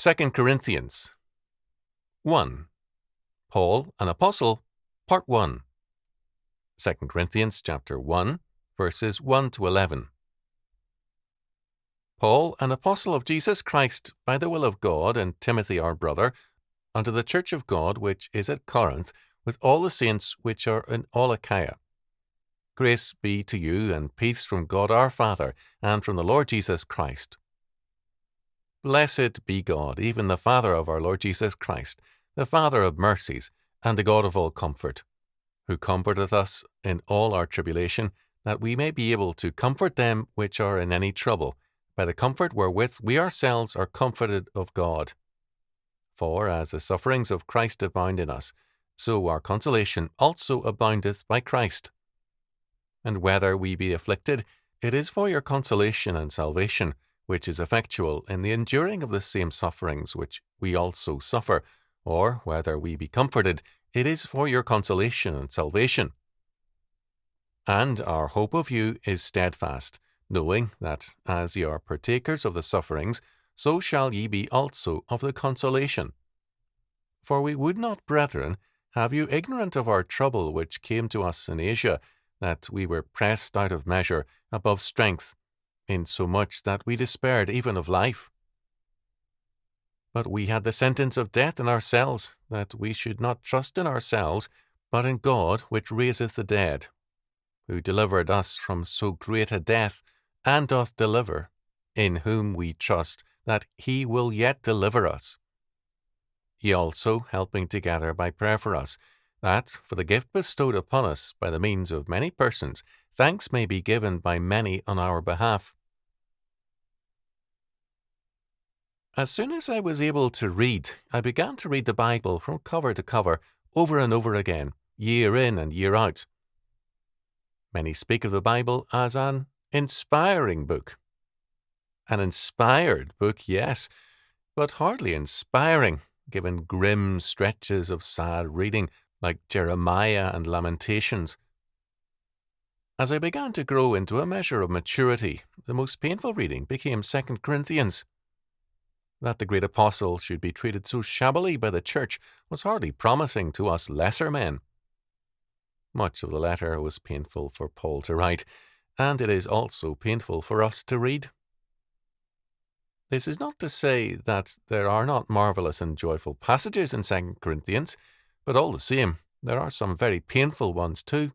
2 Corinthians. 1. Paul, an Apostle, Part 1. 2 Corinthians chapter 1, verses 1 to 11. Paul, an apostle of Jesus Christ, by the will of God, and Timothy our brother, unto the church of God which is at Corinth, with all the saints which are in all Achaia. Grace be to you, and peace from God our Father, and from the Lord Jesus Christ. Blessed be God, even the Father of our Lord Jesus Christ, the Father of mercies, and the God of all comfort, who comforteth us in all our tribulation, that we may be able to comfort them which are in any trouble, by the comfort wherewith we ourselves are comforted of God. For as the sufferings of Christ abound in us, so our consolation also aboundeth by Christ. And whether we be afflicted, it is for your consolation and salvation, which is effectual in the enduring of the same sufferings which we also suffer, or whether we be comforted, it is for your consolation and salvation. And our hope of you is steadfast, knowing that as ye are partakers of the sufferings, so shall ye be also of the consolation. For we would not, brethren, have you ignorant of our trouble which came to us in Asia, that we were pressed out of measure, above strength, insomuch that we despaired even of life. But we had the sentence of death in ourselves, that we should not trust in ourselves, but in God which raiseth the dead, who delivered us from so great a death, and doth deliver, in whom we trust that he will yet deliver us. Ye also helping together by prayer for us, that, for the gift bestowed upon us by the means of many persons, thanks may be given by many on our behalf. As soon as I was able to read, I began to read the Bible from cover to cover, over and over again, year in and year out. Many speak of the Bible as an inspiring book. An inspired book, yes, but hardly inspiring, given grim stretches of sad reading like Jeremiah and Lamentations. As I began to grow into a measure of maturity, the most painful reading became 2 Corinthians. That the great apostle should be treated so shabbily by the church was hardly promising to us lesser men. Much of the letter was painful for Paul to write, and it is also painful for us to read. This is not to say that there are not marvellous and joyful passages in 2 Corinthians, but all the same, there are some very painful ones too.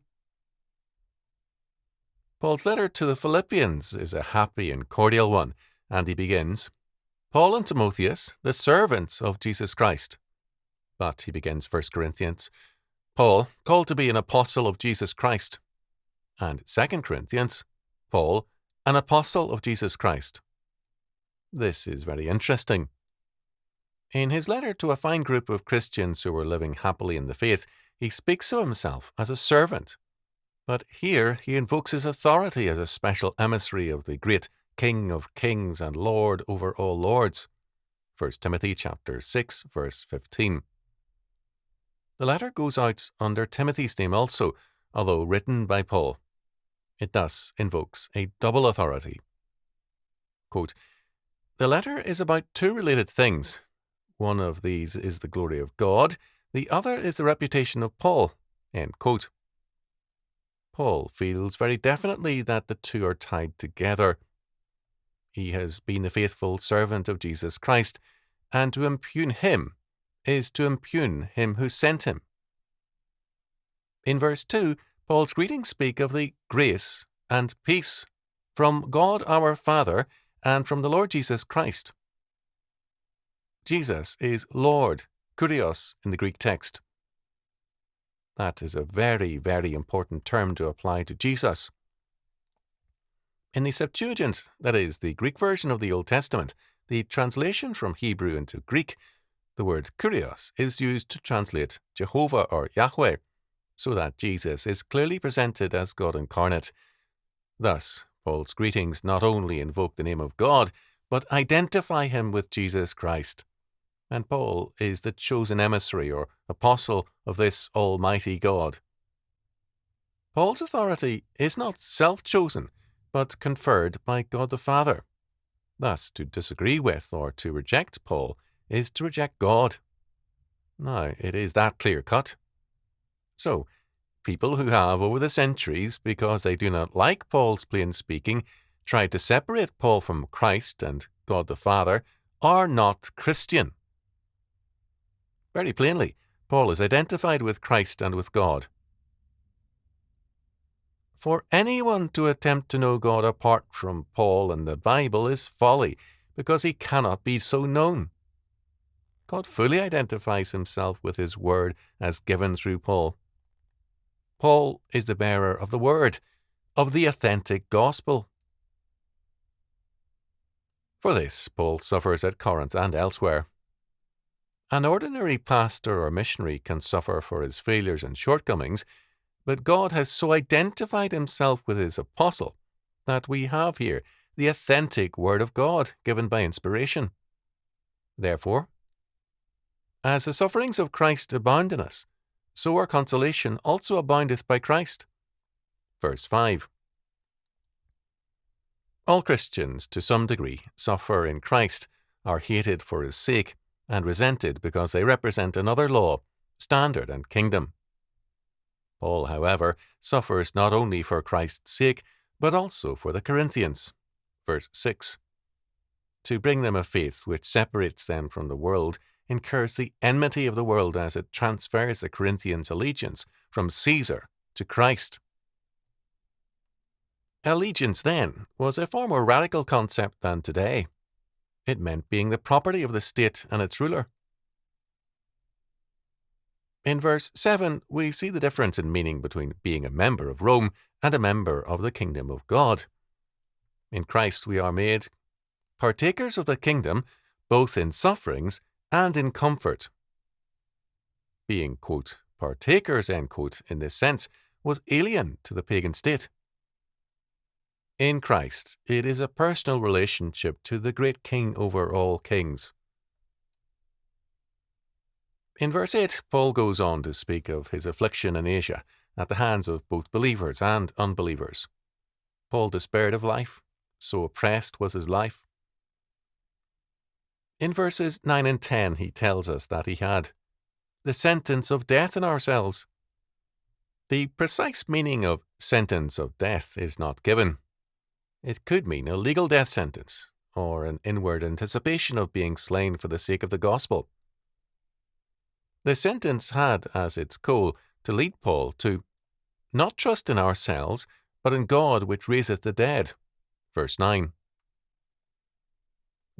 Paul's letter to the Philippians is a happy and cordial one, and he begins, Paul and Timotheus, the servants of Jesus Christ. But he begins 1 Corinthians, Paul, called to be an apostle of Jesus Christ. And 2 Corinthians, Paul, an apostle of Jesus Christ. This is very interesting. In his letter to a fine group of Christians who were living happily in the faith, he speaks of himself as a servant. But here he invokes his authority as a special emissary of the great King of kings and Lord over all lords. 1 Timothy chapter 6, verse 15. The letter goes out under Timothy's name also, although written by Paul. It thus invokes a double authority. Quote, the letter is about two related things. One of these is the glory of God, the other is the reputation of Paul. End quote. Paul feels very definitely that the two are tied together. He has been the faithful servant of Jesus Christ, and to impugn him is to impugn him who sent him. In verse 2, Paul's greetings speak of the grace and peace from God our Father and from the Lord Jesus Christ. Jesus is Lord, kurios in the Greek text. That is a very, very important term to apply to Jesus. In the Septuagint, that is, the Greek version of the Old Testament, the translation from Hebrew into Greek, the word kurios is used to translate Jehovah or Yahweh, so that Jesus is clearly presented as God incarnate. Thus, Paul's greetings not only invoke the name of God, but identify him with Jesus Christ. And Paul is the chosen emissary or apostle of this almighty God. Paul's authority is not self-chosen, but conferred by God the Father. Thus, to disagree with or to reject Paul is to reject God. Now, it is that clear-cut. So, people who have over the centuries, because they do not like Paul's plain speaking, tried to separate Paul from Christ and God the Father, are not Christian. Very plainly, Paul is identified with Christ and with God. For anyone to attempt to know God apart from Paul and the Bible is folly, because he cannot be so known. God fully identifies himself with his word as given through Paul. Paul is the bearer of the word, of the authentic gospel. For this, Paul suffers at Corinth and elsewhere. An ordinary pastor or missionary can suffer for his failures and shortcomings, but God has so identified himself with his apostle that we have here the authentic word of God given by inspiration. Therefore, as the sufferings of Christ abound in us, so our consolation also aboundeth by Christ. Verse 5. All Christians, to some degree, suffer in Christ, are hated for his sake, and resented because they represent another law, standard, and kingdom. Paul, however, suffers not only for Christ's sake, but also for the Corinthians. Verse 6. To bring them a faith which separates them from the world, incurs the enmity of the world as it transfers the Corinthians' allegiance from Caesar to Christ. Allegiance then was a far more radical concept than today. It meant being the property of the state and its ruler. In verse 7, we see the difference in meaning between being a member of Rome and a member of the kingdom of God. In Christ we are made partakers of the kingdom, both in sufferings and in comfort. Being, quote, partakers, end quote, in this sense, was alien to the pagan state. In Christ, it is a personal relationship to the great King over all kings. In verse 8, Paul goes on to speak of his affliction in Asia at the hands of both believers and unbelievers. Paul despaired of life, so oppressed was his life. In verses 9 and 10, he tells us that he had the sentence of death in ourselves. The precise meaning of sentence of death is not given. It could mean a legal death sentence, or an inward anticipation of being slain for the sake of the gospel. The sentence had as its goal to lead Paul to not trust in ourselves, but in God which raiseth the dead. Verse 9.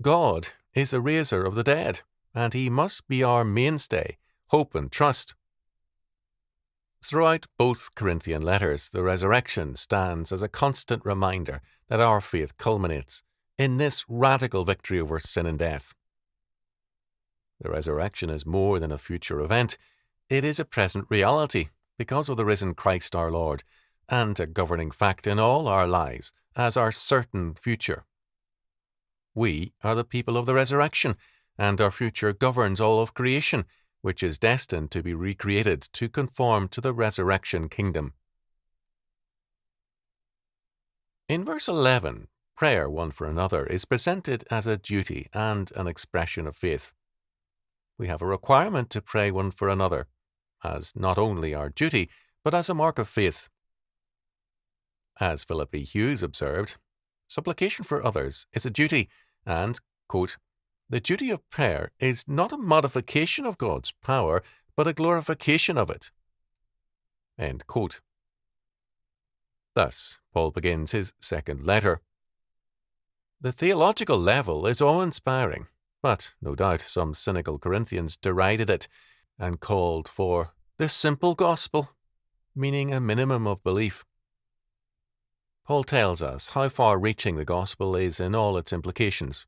God is the raiser of the dead, and he must be our mainstay, hope and trust. Throughout both Corinthian letters, the resurrection stands as a constant reminder that our faith culminates in this radical victory over sin and death. The resurrection is more than a future event. It is a present reality because of the risen Christ our Lord, and a governing fact in all our lives as our certain future. We are the people of the resurrection, and our future governs all of creation, which is destined to be recreated to conform to the resurrection kingdom. In verse 11, prayer one for another is presented as a duty and an expression of faith. We have a requirement to pray one for another, as not only our duty, but as a mark of faith. As Philip E. Hughes observed, supplication for others is a duty, and, quote, the duty of prayer is not a modification of God's power, but a glorification of it. End quote. Thus, Paul begins his second letter. The theological level is awe-inspiring, but no doubt some cynical Corinthians derided it and called for the simple gospel, meaning a minimum of belief. Paul tells us how far-reaching the gospel is in all its implications.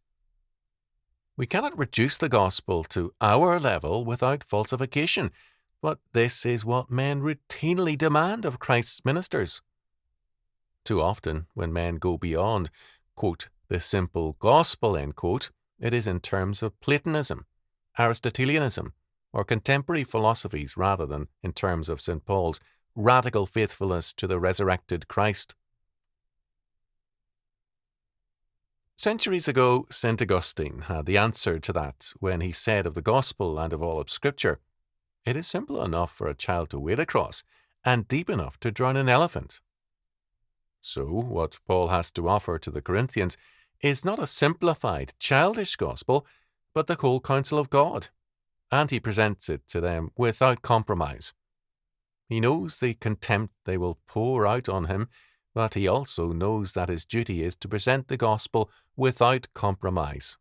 We cannot reduce the gospel to our level without falsification, but this is what men routinely demand of Christ's ministers. Too often, when men go beyond, quote, the simple gospel, end quote, it is in terms of Platonism, Aristotelianism, or contemporary philosophies rather than in terms of St. Paul's radical faithfulness to the resurrected Christ. Centuries ago, St. Augustine had the answer to that when he said of the Gospel and of all of Scripture, "It is simple enough for a child to wade across, and deep enough to drown an elephant." So, what Paul has to offer to the Corinthians is not a simplified, childish gospel, but the whole counsel of God, and he presents it to them without compromise. He knows the contempt they will pour out on him, but he also knows that his duty is to present the gospel without compromise.